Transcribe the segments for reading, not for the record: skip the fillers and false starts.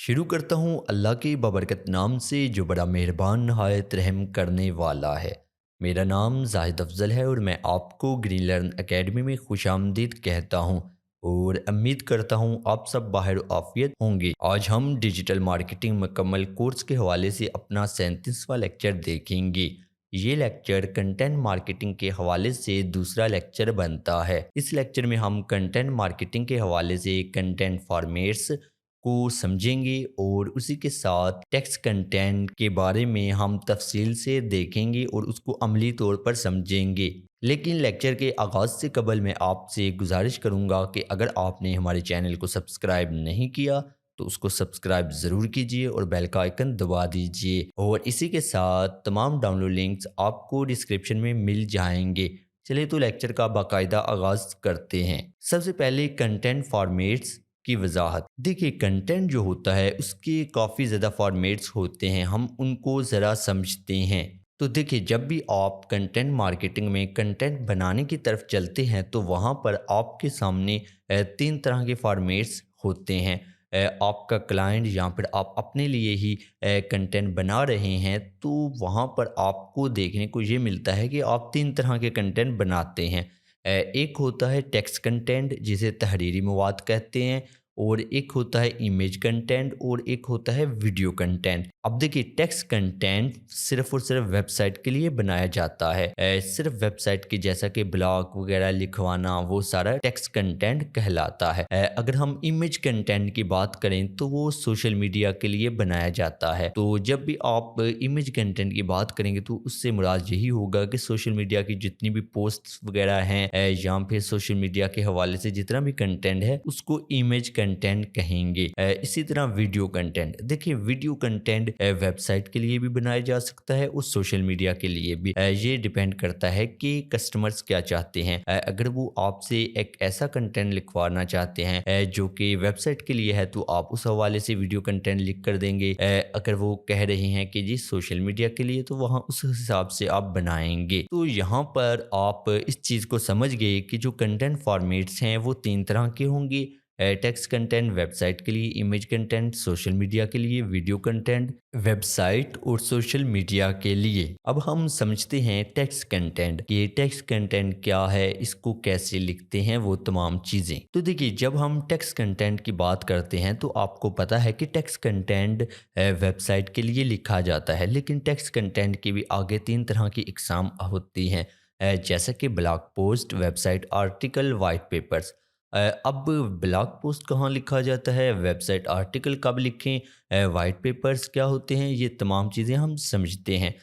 शुरू करता हूँ अल्लाह के बबरकत नाम से जो बड़ा मेहरबान नहायत रहम करने वाला है। मेरा नाम जाहिद अफजल है और मैं आपको ग्रीन लर्न एकेडमी में खुश आमदीद कहता हूँ और उम्मीद करता हूँ आप सब बाहर आफियत होंगे। आज हम डिजिटल मार्केटिंग मुकम्मल कोर्स के हवाले से अपना 37वां लेक्चर देखेंगे। ये लेक्चर कंटेंट मार्केटिंग के हवाले से दूसरा लेक्चर बनता है। इस लेक्चर में हम कंटेंट मार्केटिंग के हवाले से कंटेंट फॉर्मेट्स को समझेंगे और उसी के साथ टेक्स्ट कंटेंट के बारे में हम तफसील से देखेंगे और उसको अमली तौर पर समझेंगे। लेकिन लेक्चर के आगाज़ से कबल मैं आपसे गुजारिश करूंगा कि अगर आपने हमारे चैनल को सब्सक्राइब नहीं किया तो उसको सब्सक्राइब ज़रूर कीजिए और बेल का आइकन दबा दीजिए और इसी के साथ तमाम डाउनलोड लिंक्स आपको डिस्क्रिप्शन में मिल जाएंगे। चलिए तो लेक्चर का बाकायदा आगाज़ करते हैं। सबसे पहले कंटेंट फॉर्मेट्स की वजाहत। देखिए कंटेंट जो होता है उसके काफ़ी ज़्यादा फॉर्मेट्स होते हैं, हम उनको ज़रा समझते हैं। तो देखिए जब भी आप कंटेंट मार्केटिंग में कंटेंट बनाने की तरफ चलते हैं तो वहाँ पर आपके सामने तीन तरह के फॉर्मेट्स होते हैं। आपका क्लाइंट या फिर आप अपने लिए ही कंटेंट बना रहे हैं तो वहाँ पर आपको देखने को ये मिलता है कि आप तीन तरह के कंटेंट बनाते हैं। एक होता है टेक्स्ट कंटेंट जिसे तहरीरी मवाद कहते हैं और एक होता है इमेज कंटेंट और एक होता है वीडियो कंटेंट। अब देखिए टेक्स्ट कंटेंट सिर्फ और सिर्फ वेबसाइट के लिए बनाया जाता है। सिर्फ वेबसाइट की जैसा कि ब्लॉग वगैरह लिखवाना वो सारा टेक्स्ट कंटेंट कहलाता है। अगर हम इमेज कंटेंट की बात करें तो वो सोशल मीडिया के लिए बनाया जाता है। तो जब भी आप इमेज कंटेंट की बात करेंगे तो उससे मुराद यही होगा कि सोशल मीडिया की जितनी भी पोस्ट्स वगैरह हैं या फिर सोशल मीडिया के हवाले से जितना भी कंटेंट है उसको इमेज कंटेंट कहेंगे। इसी तरह वीडियो कंटेंट। देखिए वीडियो कंटेंट वेबसाइट के लिए भी बनाया जा सकता है और सोशल मीडिया के लिए भी। ये डिपेंड करता है कि कस्टमर्स क्या चाहते हैं। अगर वो आपसे एक ऐसा कंटेंट लिखवाना चाहते हैं जो कि वेबसाइट के लिए है तो आप उस हवाले से वीडियो कंटेंट लिख कर देंगे। अगर वो कह रहे हैं कि जी सोशल मीडिया के लिए तो वहाँ उस हिसाब से आप बनाएंगे। तो यहाँ पर आप इस चीज़ को समझ गए कि जो कंटेंट फॉर्मेट्स हैं वो तीन तरह के होंगे। टेक्स्ट कंटेंट वेबसाइट के लिए, इमेज कंटेंट सोशल मीडिया के लिए, वीडियो कंटेंट वेबसाइट और सोशल मीडिया के लिए। अब हम समझते हैं टेक्स्ट कंटेंट कि टेक्स्ट कंटेंट क्या है, इसको कैसे लिखते हैं, वो तमाम चीज़ें। तो देखिए जब हम टेक्स्ट कंटेंट की बात करते हैं तो आपको पता है कि टेक्स्ट कंटेंट वेबसाइट के लिए लिखा जाता है, लेकिन टेक्स्ट कंटेंट की भी आगे तीन तरह की इकसाम होती हैं। जैसे कि blog post, website article, white papers. अब ब्लॉग पोस्ट कहाँ लिखा जाता है, वेबसाइट आर्टिकल कब लिखें, वाइट पेपर्स क्या होते हैं, ये तमाम चीज़ें हम समझते हैं।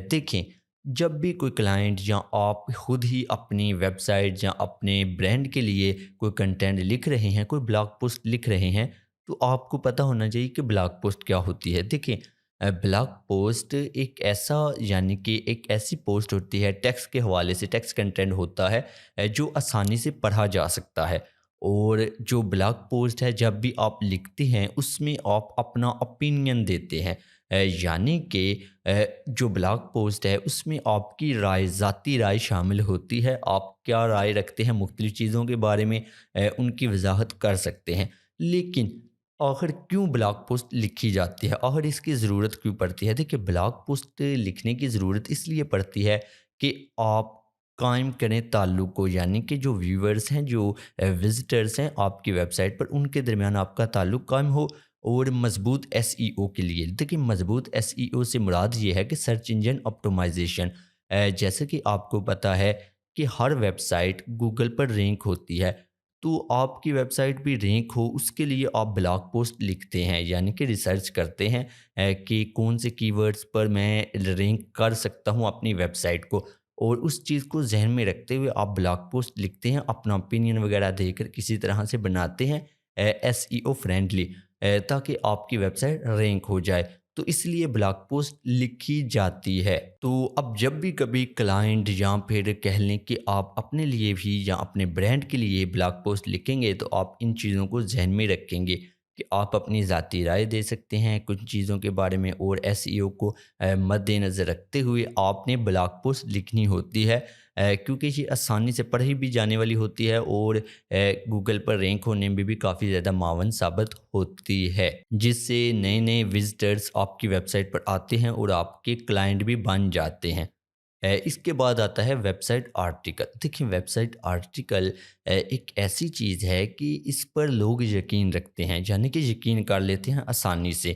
देखें जब भी कोई क्लाइंट या आप खुद ही अपनी वेबसाइट या अपने ब्रांड के लिए कोई कंटेंट लिख रहे हैं, कोई ब्लॉग पोस्ट लिख रहे हैं तो आपको पता होना चाहिए कि ब्लॉग पोस्ट क्या होती है। देखिए ब्लॉग पोस्ट एक ऐसा यानी कि एक ऐसी पोस्ट होती है टेक्स्ट के हवाले से, टेक्स्ट कंटेंट होता है जो आसानी से पढ़ा जा सकता है। और जो ब्लॉग पोस्ट है जब भी आप लिखते हैं उसमें आप अपना ओपिनियन देते हैं। यानी कि जो ब्लॉग पोस्ट है उसमें आपकी राय, ज़ाती राय शामिल होती है। आप क्या राय रखते हैं मुख्तलिफ़ चीज़ों के बारे में, उनकी वजाहत कर सकते हैं। लेकिन आखिर क्यों ब्लॉग पोस्ट लिखी जाती है, आखिर इसकी ज़रूरत क्यों पड़ती है? देखिए ब्लॉग पोस्ट लिखने की ज़रूरत इसलिए पड़ती है कि आप कायम करें ताल्लुक को, यानी कि जो व्यूअर्स हैं, जो विज़िटर्स हैं आपकी वेबसाइट पर, उनके दरमियान आपका ताल्लुक कायम हो। और मज़बूत एसईओ के लिए, देखिए मज़बूत एसईओ से मुराद ये है कि सर्च इंजन ऑप्टिमाइज़ेशन। जैसे कि आपको पता है कि हर वेबसाइट गूगल पर रैंक होती है, तो आपकी वेबसाइट भी रैंक हो उसके लिए आप ब्लॉग पोस्ट लिखते हैं, यानी कि रिसर्च करते हैं कि कौन से कीवर्ड्स पर मैं रैंक कर सकता हूँ अपनी वेबसाइट को। और उस चीज़ को ज़हन में रखते हुए आप ब्लॉग पोस्ट लिखते हैं, अपना ओपिनियन वगैरह देकर किसी तरह से बनाते हैं एसईओ फ्रेंडली, ताकि आपकी वेबसाइट रैंक हो जाए। तो इसलिए ब्लॉग पोस्ट लिखी जाती है। तो अब जब भी कभी क्लाइंट या फिर कह लें कि आप अपने लिए भी या अपने ब्रांड के लिए ब्लॉग पोस्ट लिखेंगे तो आप इन चीज़ों को ज़हन में रखेंगे कि आप अपनी ज़ाती राय दे सकते हैं कुछ चीज़ों के बारे में, और एसईओ को मद्देनज़र रखते हुए आपने ब्लॉग पोस्ट लिखनी होती है। کیونکہ یہ آسانی سے پڑھی بھی جانے والی ہوتی ہے اور گوگل پر رینک ہونے میں بھی کافی زیادہ معاون ثابت ہوتی ہے، جس سے نئے نئے وزٹرز آپ کی ویب سائٹ پر آتے ہیں اور آپ کے کلائنٹ بھی بن جاتے ہیں۔ اس کے بعد آتا ہے ویب سائٹ آرٹیکل۔ دیکھیں ویب سائٹ آرٹیکل ایک ایسی چیز ہے کہ اس پر لوگ یقین رکھتے ہیں، یعنی کہ یقین کر لیتے ہیں آسانی سے۔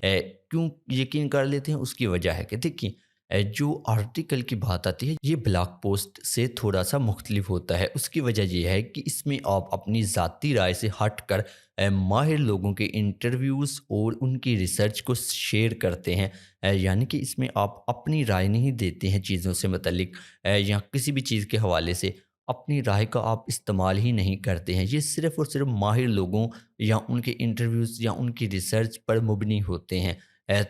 کیوں یقین کر لیتے ہیں؟ اس کی وجہ ہے کہ دیکھیں جو آرٹیکل کی بات آتی ہے یہ بلاگ پوسٹ سے تھوڑا سا مختلف ہوتا ہے۔ اس کی وجہ یہ ہے کہ اس میں آپ اپنی ذاتی رائے سے ہٹ کر ماہر لوگوں کے انٹرویوز اور ان کی ریسرچ کو شیئر کرتے ہیں۔ یعنی کہ اس میں آپ اپنی رائے نہیں دیتے ہیں چیزوں سے متعلق، یا کسی بھی چیز کے حوالے سے اپنی رائے کا آپ استعمال ہی نہیں کرتے ہیں۔ یہ صرف اور صرف ماہر لوگوں یا ان کے انٹرویوز یا ان کی ریسرچ پر مبنی ہوتے ہیں۔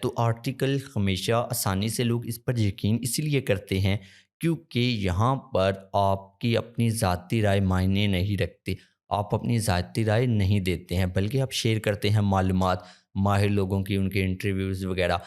تو آرٹیکل ہمیشہ آسانی سے لوگ اس پر یقین اس لیے کرتے ہیں کیونکہ یہاں پر آپ کی اپنی ذاتی رائے معنی نہیں رکھتے، آپ اپنی ذاتی رائے نہیں دیتے ہیں بلکہ آپ شیئر کرتے ہیں معلومات ماہر لوگوں کی، ان کے انٹرویوز وغیرہ۔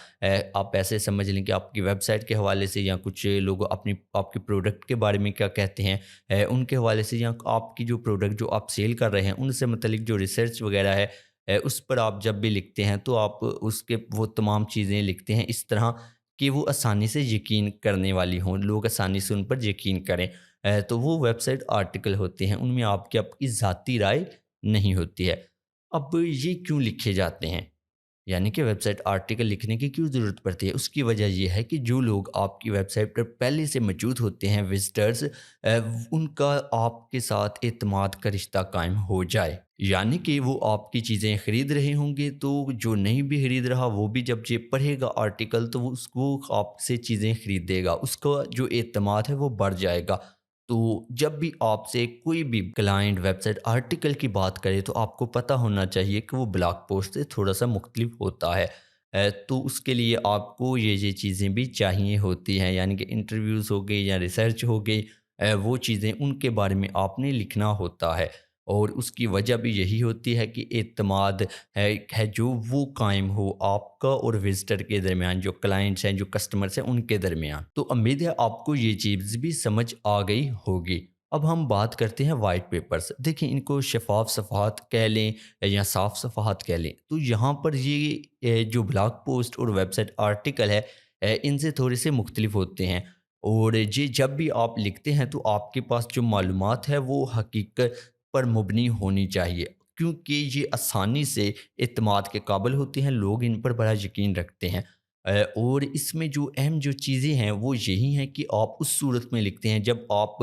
آپ ایسے سمجھ لیں کہ آپ کی ویب سائٹ کے حوالے سے یا کچھ لوگ آپ کے پروڈکٹ کے بارے میں کیا کہتے ہیں ان کے حوالے سے، یا آپ کی جو پروڈکٹ جو آپ سیل کر رہے ہیں ان سے متعلق جو ریسرچ وغیرہ ہے اس پر آپ جب بھی لکھتے ہیں تو آپ اس کے وہ تمام چیزیں لکھتے ہیں اس طرح کہ وہ آسانی سے یقین کرنے والی ہوں، لوگ آسانی سے ان پر یقین کریں۔ تو وہ ویب سائٹ آرٹیکل ہوتے ہیں، ان میں آپ کی ذاتی رائے نہیں ہوتی ہے۔ اب یہ کیوں لکھے جاتے ہیں؟ یعنی کہ ویب سائٹ آرٹیکل لکھنے کی کیوں ضرورت پڑتی ہے؟ اس کی وجہ یہ ہے کہ جو لوگ آپ کی ویب سائٹ پر پہلے سے موجود ہوتے ہیں وزٹرز، ان کا آپ کے ساتھ اعتماد کا رشتہ قائم ہو جائے۔ یعنی کہ وہ آپ کی چیزیں خرید رہے ہوں گے تو جو نہیں بھی خرید رہا وہ بھی جب یہ پڑھے گا آرٹیکل تو وہ اس کو آپ سے چیزیں خریدے گا، اس کا جو اعتماد ہے وہ بڑھ جائے گا۔ تو جب بھی آپ سے کوئی بھی کلائنٹ ویب سائٹ آرٹیکل کی بات کرے تو آپ کو پتہ ہونا چاہیے کہ وہ بلاگ پوسٹ سے تھوڑا سا مختلف ہوتا ہے۔ تو اس کے لیے آپ کو یہ چیزیں بھی چاہیے ہوتی ہیں، یعنی کہ انٹرویوز ہو گئی یا ریسرچ ہو گئی، وہ چیزیں ان کے بارے میں آپ نے لکھنا ہوتا ہے، اور اس کی وجہ بھی یہی ہوتی ہے کہ اعتماد ہے جو وہ قائم ہو آپ کا اور وزٹر کے درمیان، جو کلائنٹس ہیں جو کسٹمرس ہیں ان کے درمیان۔ تو امید ہے آپ کو یہ چیز بھی سمجھ آ گئی ہوگی۔ اب ہم بات کرتے ہیں وائٹ پیپرز۔ دیکھیں ان کو شفاف صفحات کہہ لیں یا صاف صفحات کہہ لیں، تو یہاں پر یہ جو بلاگ پوسٹ اور ویب سائٹ آرٹیکل ہے ان سے تھوڑے سے مختلف ہوتے ہیں، اور یہ جب بھی آپ لکھتے ہیں تو آپ کے پاس جو معلومات ہے وہ حقیقت پر مبنی ہونی چاہیے، کیونکہ یہ آسانی سے اعتماد کے قابل ہوتے ہیں، لوگ ان پر بڑا یقین رکھتے ہیں۔ اور اس میں جو اہم جو چیزیں ہیں وہ یہی ہیں کہ آپ اس صورت میں لکھتے ہیں جب آپ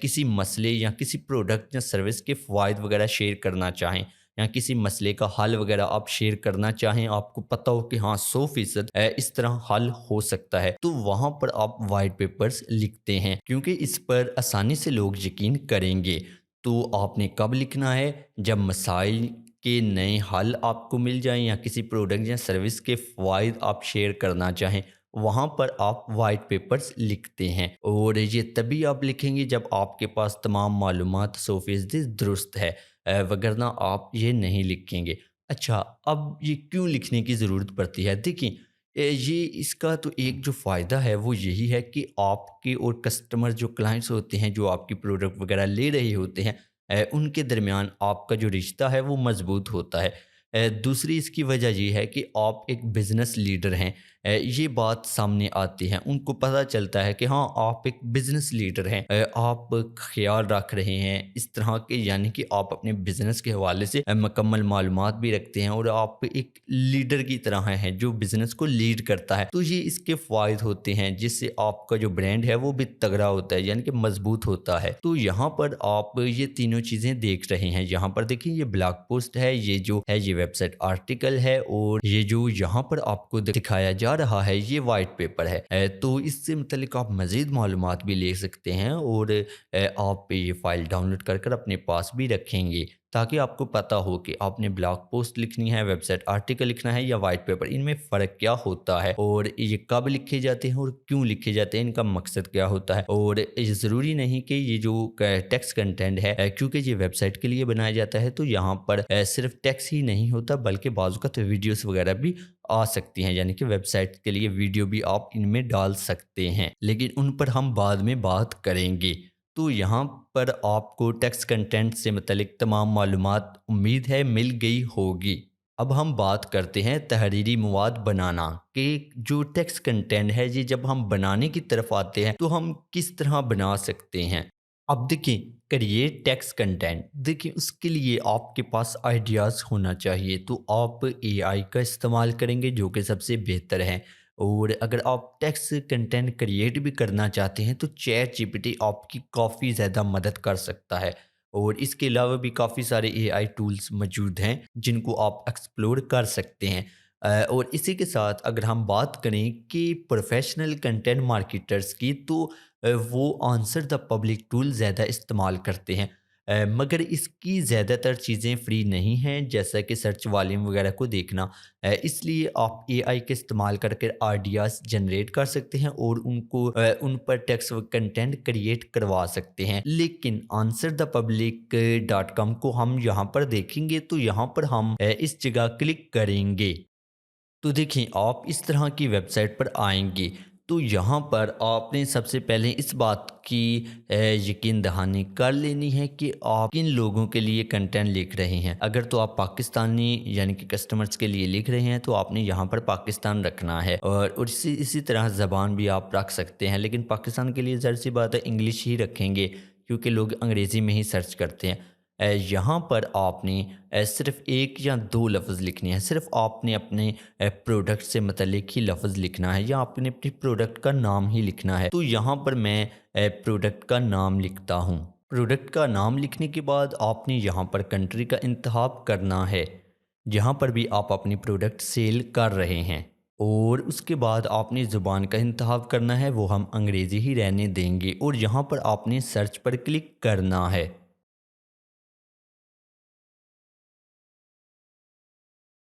کسی مسئلے یا کسی پروڈکٹ یا سروس کے فوائد وغیرہ شیئر کرنا چاہیں، یا کسی مسئلے کا حل وغیرہ آپ شیئر کرنا چاہیں، آپ کو پتہ ہو کہ ہاں 100% اس طرح حل ہو سکتا ہے، تو وہاں پر آپ وائٹ پیپرز لکھتے ہیں کیونکہ اس پر آسانی سے لوگ یقین کریں گے۔ تو آپ نے کب لکھنا ہے؟ جب مسائل کے نئے حل آپ کو مل جائیں یا کسی پروڈکٹ یا سروس کے فوائد آپ شیئر کرنا چاہیں، وہاں پر آپ وائٹ پیپرز لکھتے ہیں، اور یہ تبھی آپ لکھیں گے جب آپ کے پاس تمام معلومات 100% درست ہے، وگرنہ آپ یہ نہیں لکھیں گے۔ اچھا، اب یہ کیوں لکھنے کی ضرورت پڑتی ہے؟ دیکھیں یہ اس کا تو ایک جو فائدہ ہے وہ یہی ہے کہ آپ کے اور کسٹمر جو کلائنٹس ہوتے ہیں جو آپ کی پروڈکٹ وغیرہ لے رہے ہوتے ہیں ان کے درمیان آپ کا جو رشتہ ہے وہ مضبوط ہوتا ہے۔ دوسری اس کی وجہ یہ ہے کہ آپ ایک بزنس لیڈر ہیں، یہ بات سامنے آتی ہے، ان کو پتہ چلتا ہے کہ ہاں آپ ایک بزنس لیڈر ہیں، آپ خیال رکھ رہے ہیں اس طرح کے، یعنی کہ آپ اپنے بزنس کے حوالے سے مکمل معلومات بھی رکھتے ہیں اور آپ ایک لیڈر کی طرح ہیں جو بزنس کو لیڈ کرتا ہے۔ تو یہ اس کے فوائد ہوتے ہیں جس سے آپ کا جو برانڈ ہے وہ بھی تگڑا ہوتا ہے، یعنی کہ مضبوط ہوتا ہے۔ تو یہاں پر آپ یہ تینوں چیزیں دیکھ رہے ہیں، یہاں پر دیکھیں یہ بلاگ پوسٹ ہے، یہ جو ہے یہ ویب سائٹ آرٹیکل ہے، اور یہ جو یہاں پر آپ کو دکھایا جا رہا ہے یہ وائٹ پیپر ہے۔ تو اس سے متعلق آپ مزید معلومات بھی لے سکتے ہیں، اور آپ یہ فائل ڈاؤن لوڈ کر کر اپنے پاس بھی رکھیں گے تاکہ آپ کو پتہ ہو کہ آپ نے بلاگ پوسٹ لکھنی ہے، ویب سائٹ آرٹیکل لکھنا ہے یا وائٹ پیپر، ان میں فرق کیا ہوتا ہے، اور یہ کب لکھے جاتے ہیں اور کیوں لکھے جاتے ہیں، ان کا مقصد کیا ہوتا ہے۔ اور یہ ضروری نہیں کہ یہ جو ٹیکسٹ کنٹینٹ ہے کیونکہ یہ ویب سائٹ کے لیے بنایا جاتا ہے تو یہاں پر صرف ٹیکسٹ ہی نہیں ہوتا بلکہ بعض اوقات ویڈیوز وغیرہ بھی آ سکتی ہیں، یعنی کہ ویب سائٹ کے لیے ویڈیو بھی آپ ان میں ڈال سکتے ہیں، لیکن ان پر ہم بعد میں بات کریں گے۔ तो यहाँ पर आपको टेक्स्ट कंटेंट से मुतलिक तमाम मालूमात उम्मीद है मिल गई होगी। अब हम बात करते हैं तहरीरी मवाद बनाना कि जो टेक्स्ट कंटेंट है ये जब हम बनाने की तरफ आते हैं तो हम किस तरह बना सकते हैं। अब देखिए, क्रिएट टेक्स्ट कंटेंट, देखिए उसके लिए आपके पास आइडियाज़ होना चाहिए, तो आप एआई का इस्तेमाल करेंगे जो कि सबसे बेहतर है। और अगर आप टेक्स्ट कंटेंट क्रिएट भी करना चाहते हैं तो चैट जीपीटी आपकी काफ़ी ज़्यादा मदद कर सकता है। और इसके अलावा भी काफ़ी सारे एआई टूल्स मौजूद हैं जिनको आप एक्सप्लोर कर सकते हैं। और इसी के साथ अगर हम बात करें कि प्रोफेशनल कंटेंट मार्केटर्स की, तो वो आंसर द पब्लिक टूल ज़्यादा इस्तेमाल करते हैं। मगर इसकी ज़्यादातर चीज़ें फ्री नहीं हैं, जैसा कि सर्च वॉल्यूम वगैरह को देखना। इसलिए आप एआई का इस्तेमाल करके आइडियाज़ जनरेट कर सकते हैं और उन पर टेक्स्ट व कंटेंट क्रिएट करवा सकते हैं। लेकिन answer the public dot com को हम यहाँ पर देखेंगे तो यहाँ पर हम इस जगह क्लिक करेंगे। तो देखिए, आप इस तरह की वेबसाइट पर आएँगे, तो यहाँ पर आपने सबसे पहले इस बात की यकीन दहानी कर लेनी है कि आप किन लोगों के लिए कंटेंट लिख रहे हैं। अगर तो आप पाकिस्तानी यानी कि कस्टमर्स के लिए लिख रहे हैं, तो आपने यहाँ पर पाकिस्तान रखना है, और इसी तरह ज़बान भी आप रख सकते हैं। लेकिन पाकिस्तान के लिए ज़ाहिर-सी बात है इंग्लिश ही रखेंगे, क्योंकि लोग अंग्रेज़ी में ही सर्च करते हैं। यहाँ पर आपने सिर्फ़ 1 या 2 लफ़्ज़ लिखने हैं। सिर्फ़ आपने अपने प्रोडक्ट से मुतल्लिक ही लफ़्ज़ लिखना है या आपने अपने प्रोडक्ट का नाम ही लिखना है। तो यहाँ पर मैं प्रोडक्ट का नाम लिखता हूँ। प्रोडक्ट का नाम लिखने के बाद आपने यहाँ पर कंट्री का इंतख़ाब करना है, जहाँ पर भी आप अपनी प्रोडक्ट सेल कर रहे हैं। और उसके बाद आपने ज़ुबान का इंतख़ाब करना है, वो हम अंग्रेज़ी ही रहने देंगे, और यहाँ पर आपने सर्च पर क्लिक करना है।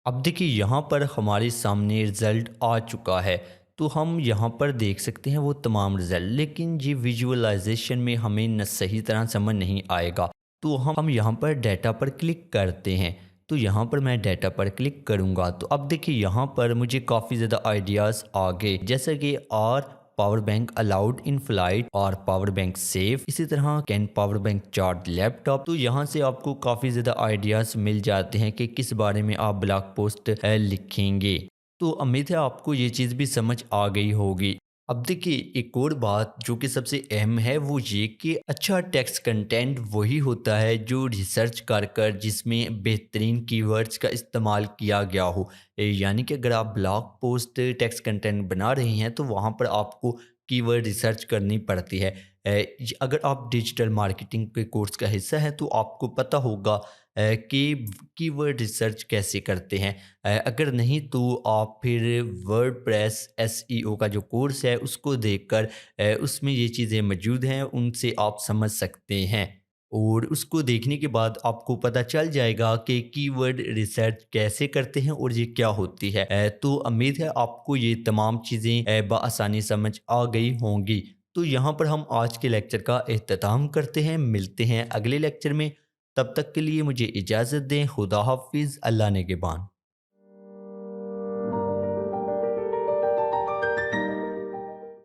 अब देखिए, यहाँ पर हमारे सामने रिज़ल्ट आ चुका है, तो हम यहाँ पर देख सकते हैं वो तमाम रिज़ल्ट, लेकिन ये विजुअलाइज़ेशन में हमें न सही तरह समझ नहीं आएगा। तो हम यहाँ पर डाटा पर क्लिक करते हैं। तो यहाँ पर मैं डाटा पर क्लिक करूँगा, तो अब देखिए यहाँ पर मुझे काफ़ी ज़्यादा आइडियाज़ आ गए, जैसे कि are power bank allowed in flight और पावर बैंक सेफ, इसी तरह can power bank charge laptop. तो यहाँ से आपको काफ़ी ज़्यादा आइडियाज़ मिल जाते हैं कि किस बारे में आप ब्लॉग पोस्ट लिखेंगे। तो उम्मीद है आपको ये चीज़ भी समझ आ गई होगी। अब देखिए, एक और बात जो कि सबसे अहम है वो ये कि अच्छा टेक्स्ट कंटेंट वही होता है जो रिसर्च कर जिसमें बेहतरीन कीवर्ड्स का इस्तेमाल किया गया हो। यानी कि अगर आप ब्लॉग पोस्ट टेक्स्ट कंटेंट बना रहे हैं तो वहाँ पर आपको कीवर्ड रिसर्च करनी पड़ती है। अगर आप डिजिटल मार्केटिंग के कोर्स का हिस्सा हैं तो आपको पता होगा कि कीवर्ड रिसर्च कैसे करते हैं। अगर नहीं तो आप फिर वर्डप्रेस एसईओ का जो कोर्स है उसको देखकर उसमें ये चीज़ें मौजूद हैं, उनसे आप समझ सकते हैं। और उसको देखने के बाद आपको पता चल जाएगा कि कीवर्ड रिसर्च कैसे करते हैं और ये क्या होती है। तो उम्मीद है आपको ये तमाम चीज़ें बआसानी समझ आ गई होंगी। तो यहाँ पर हम आज के लेक्चर का इख्तिताम करते हैं। मिलते हैं अगले लेक्चर में। तब तक के लिए मुझे इजाज़त दें। खुदा हाफ़िज़। अल्लाह निगहबान।